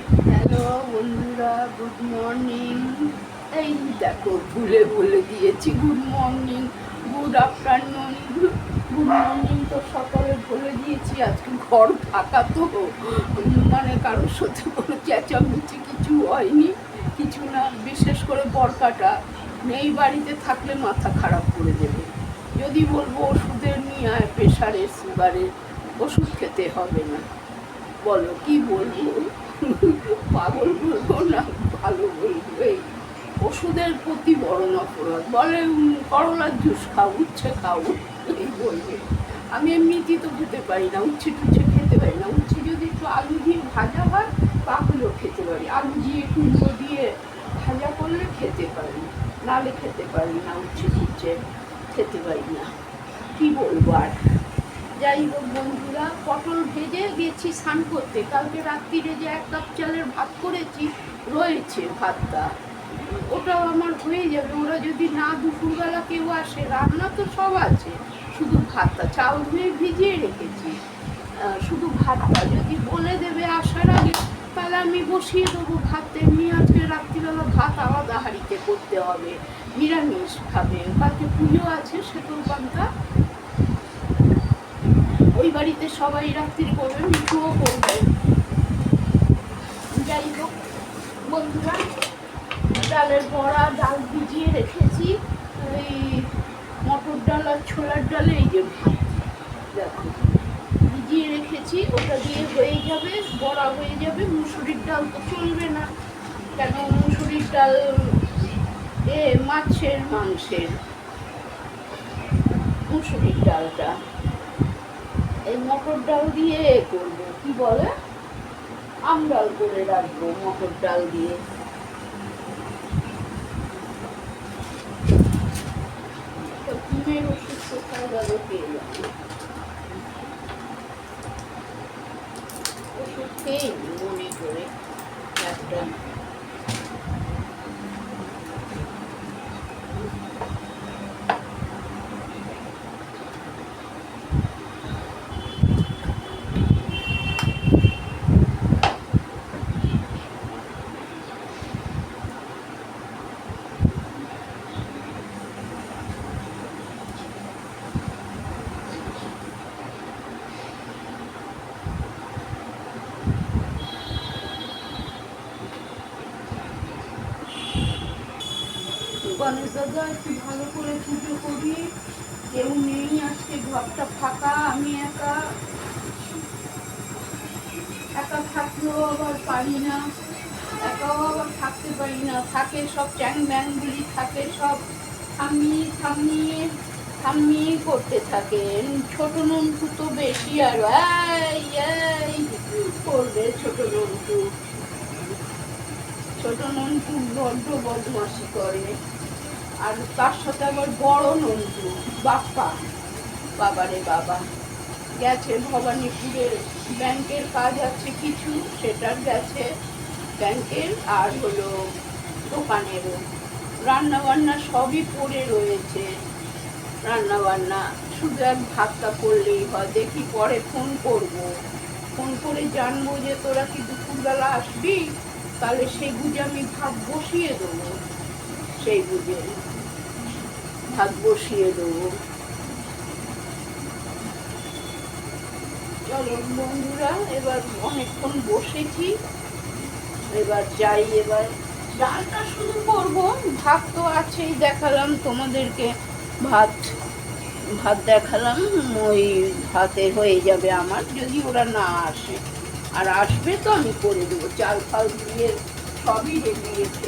Hello বন্ধুরা, good morning. এই দেখো ভুলে বলে দিয়েছি good morning, good afternoon, good morning তো সকালে বলে দিয়েছি। আজকে ঘর ফাঁকা তো, মানে কারোর সাথে কোনো চেঁচামেচি কিছু হয়নি, কিছু না। বিশেষ করে বরকাটা নেই, বাড়িতে থাকলে মাথা খারাপ করে দেবে। যদি বলবো ওষুধের নিয়ে আয়, প্রেশারের সুগারের ওষুধ খেতে হবে না, বলো কি বলবো? পাগল বলবো না ভালো বলবো? এই ওষুধের প্রতি বড় নফরত। বলে করলার জুস খাও, উচ্ছে খাও, এই বলবে। আমি এমনিতেই তো খেতে পারি না, উচ্ছে টুচ্ছে খেতে পারি না। উচ্ছে যদি একটু আলু দিয়ে ভাজা হয় তাহলেও খেতে পারি, আলু দিয়ে কুমড়ো দিয়ে ভাজা করলে খেতে পারি, নালে খেতে পারি না। উচ্ছে টুচ্ছে খেতে পারি না, কি বলবো আর। যাই হোক বন্ধুরা, পটল ভেজে গেছি স্নান করতে। কালকে রাত্রিরে যে 1 কাপ চালের ভাত করেছি রয়েছে ভাতটা, ওটাও আমার হয়ে যাবে। ওরা যদি না দুপুরবেলা কেউ আসে, রান্না তো সব আছে, শুধু ভাতটা চাল ধুয়ে ভিজিয়ে রেখেছি। শুধু ভাতটা যদি বলে দেবে আসার আগে, তাহলে আমি বসিয়ে দেবো ভাত। এমনি আজকে রাত্রিবেলা ভাত আলাদা হাঁড়িতে করতে হবে, নিরামিষ খাবে। কালকে পুজো আছে, সেতুর পান্তা, ওই বাড়িতে সবাই রাত্রি করবে, মিঠুও করবে। যাই হোক বন্ধুরা, ডালের বড়া, ডাল ভিজিয়ে রেখেছি। ওই মটর ডাল আর ছোলার ডালে এই যে ভাত, দেখো ভিজিয়ে রেখেছি, ওটা দিয়ে হয়ে যাবে, বড়া হয়ে যাবে। মুসুরির ডাল তো চলবে না, কেন মুসুরির ডাল মাছের মাংসের মুসুরির ডালটা, এই মটর ডাল দিয়ে করবো, কি বলে আমডাল করে রাখবো মটর ডাল দিয়ে। ডিমের ওষুধ কোথায় গেল পেয়ে যাবো, ওষুধ খেয়ে মনে করে একটা। গণেশ দাদা একটু ভালো করে পুজো করি, কেউ নেই আজকে, ঘরটা ফাঁকা, আমি একা। একা থাকলেও আবার পারি না, একাও আবার থাকতে পারি না। থাকে সব চ্যাং ব্যাংগুলি, থাকে সব থামিয়ে থামিয়ে থামিয়ে করতে থাকে। ছোট নন্টু তো বেশি, আর এই এই করবে ছোট নন্টু। ছোট নন্টু বড্ড বদমাশি করে, আর তার সাথে আবার বড় নন্টু, বাপ্পা। বাবারে বাবা, গেছে ভবানীপুরে, ব্যাংকের কাজ আছে কিছু, সেটার গেছে ব্যাংকের, আর হলো দোকানেরও। রান্না বান্না সবই পড়ে রয়েছে, রান্না বান্না শুধু এক ভাতটা করলেই হয়। দেখি পরে ফোন করব, ফোন করে জানবো যে তোরা কি দুপুরবেলা আসবি, তাহলে সেই বুঝে আমি ভাত বসিয়ে দেবো, সেই বুঝে ভাত বসিয়ে দেবো। চলো বন্ধুরা, এবার অনেকক্ষণ বসেছি, এবার যাই। এবার ডালটা শুরু করবো, ভাত তো আছেই, দেখালাম তোমাদেরকে ভাত। ভাত দেখালাম, ওই ভাতে হয়ে যাবে আমার, যদি ওরা না আসে। আর আসবে তো আমি করে দেবো, চাল ফাল দিয়ে সবই রেডি রেখেছি।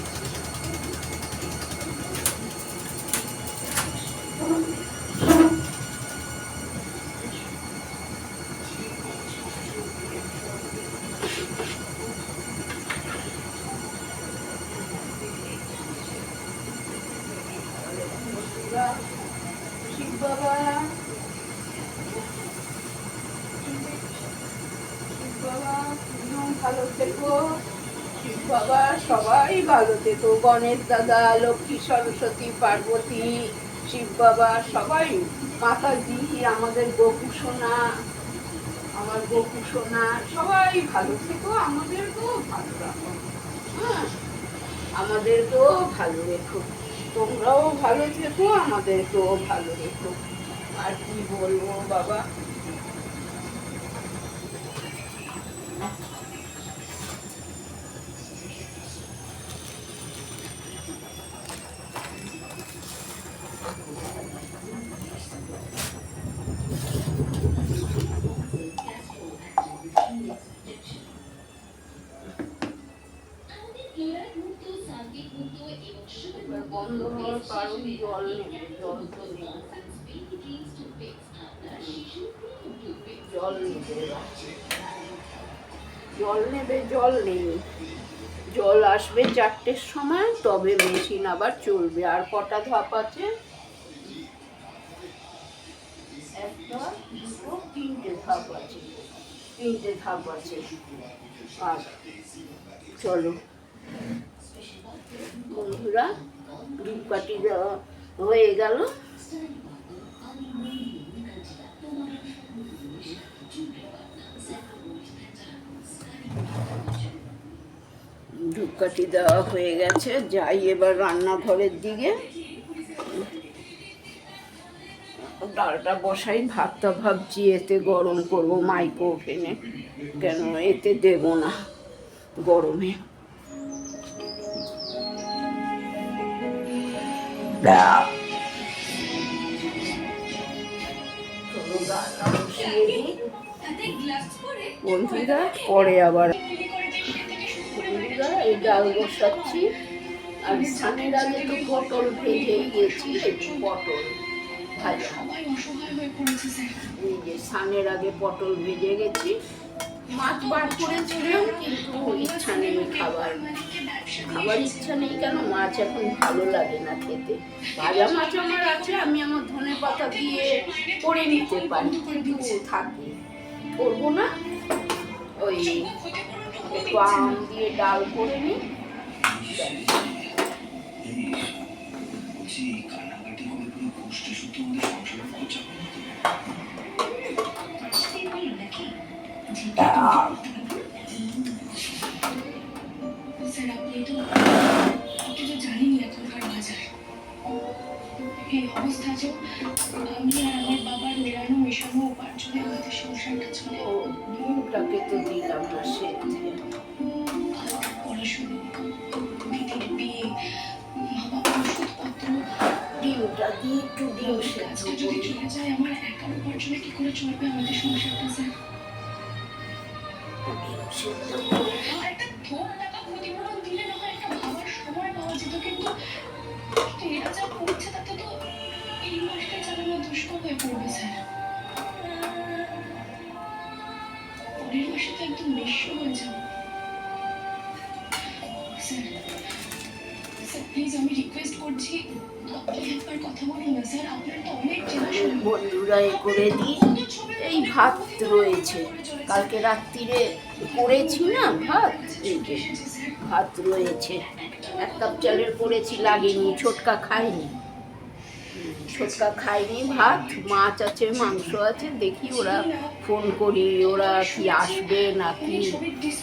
শিব বাবা, শিব বাবা তুমিও ভালো থেকো, শিব বাবা সবাই ভালো থেকো। গণেশ দাদা, লক্ষ্মী, সরস্বতী, পার্বতী, শিব বাবা সবাই, মাতাজি, আমাদের গোপু সোনা, আমার গপু সোনা সবাই ভালো থেকো, আমাদেরকেও ভালো রাখো। হ্যাঁ, আমাদেরকেও ভালো রেখো, তোমরাও ভালো থেকো, আমাদেরকেও ভালো রেখো। আর কি বলবো বাবা। বন্ধ হওয়ার কারণ জল নেবে, জল তো নেই, জল নেবে, জল নেবে, জল নেই। জল আসবে 4টের সময়, তবে মেশিন আবার চলবে। আর কটা ধাপ আছে? 1, 2, 3টে ধাপ আছে, 3টে ধাপ আছে। আর চলো বন্ধুরা, ধূপকাঠি দেওয়া হয়ে গেল। ধূপকাঠি দেওয়া হয়ে গেছে, যাই এবার রান্নাঘরের দিকে। ডালটা বসাই, ভাতটা ভাবছি এতে গরম করবো মাইক্রো ওভেনে, কেন এতে দেব না গরমে। বন্ধুরা পরে আবার বন্ধুরা এই ডাল বসাচ্ছি। আর স্নানের আগে তো পটল ভেজেই গেছি, একটু পটল ভাজা। এই যে স্নানের আগে পটল ভেজে গেছি। মাছ বার করেছিলাম, কিন্তু ইচ্ছা নেই খাবার ইচ্ছা নেই। কেন, মাছ এখন ভালো লাগে না খেতে। ভাজা মাছ আমার আছে, আমি আমার ধনে পাতা দিয়ে করে নিতে পারি, কিন্তু থাকি করবো না। ওই একটু আম দিয়ে ডাল করে নিই। জানিনি এখনকার বাজার এই অবস্থাতেও আমি আর আমার বাবার মেলানো মেশানো উপার্জনে আমাদের সংসারটা চলে। ডিমটাকে তো দিলাম না সেদ্ধ। পড়াশুনো, দিদির বিয়ে, মা বাবার ওষুধপত্র, ডিমটা দিয়ে একটু ডিম কাজটা যদি চলে যায়, আমার একার উপার্জনে কি করে চলবে আমাদের সংসারটা স্যার? একটা থোক টাকা ক্ষতিপূরণ দিলে না হয় একটা ভাবার সময় পাওয়া যেত, কিন্তু এরা যা করছে তাতে তো এই মাসটা চালানো দুষ্কর হয়ে পড়বে স্যার। পরের মাসে তো একদম নিঃস্ব হয়ে যাবো স্যার। স্যার প্লিজ আমি রিকোয়েস্ট করছি, আপনি একবার কথা বলুন না স্যার। আপনার তো অনেক চেনাশোনা। বন্ধুরা এ করে দিই। এই ভাত রয়েছে, কালকে রাত্রিরে করেছি না ভাত, এই যে ভাত রয়েছে। 1 কাপ চালের করেছি, লাগেনি, ছোটকা খায়নি, ছোটকা খায়নি ভাত। মাছ আছে, মাংস আছে, দেখি ওরা ফোন করি, ওরা কি আসবে নাকি।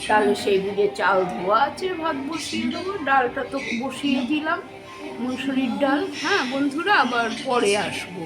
তাহলে সেই বুঝে চাল ধোয়া আছে, ভাত বসিয়ে দেবো। ডালটা তো বসিয়ে দিলাম, মুসুরির ডাল। হ্যাঁ বন্ধুরা, আবার পরে আসবো।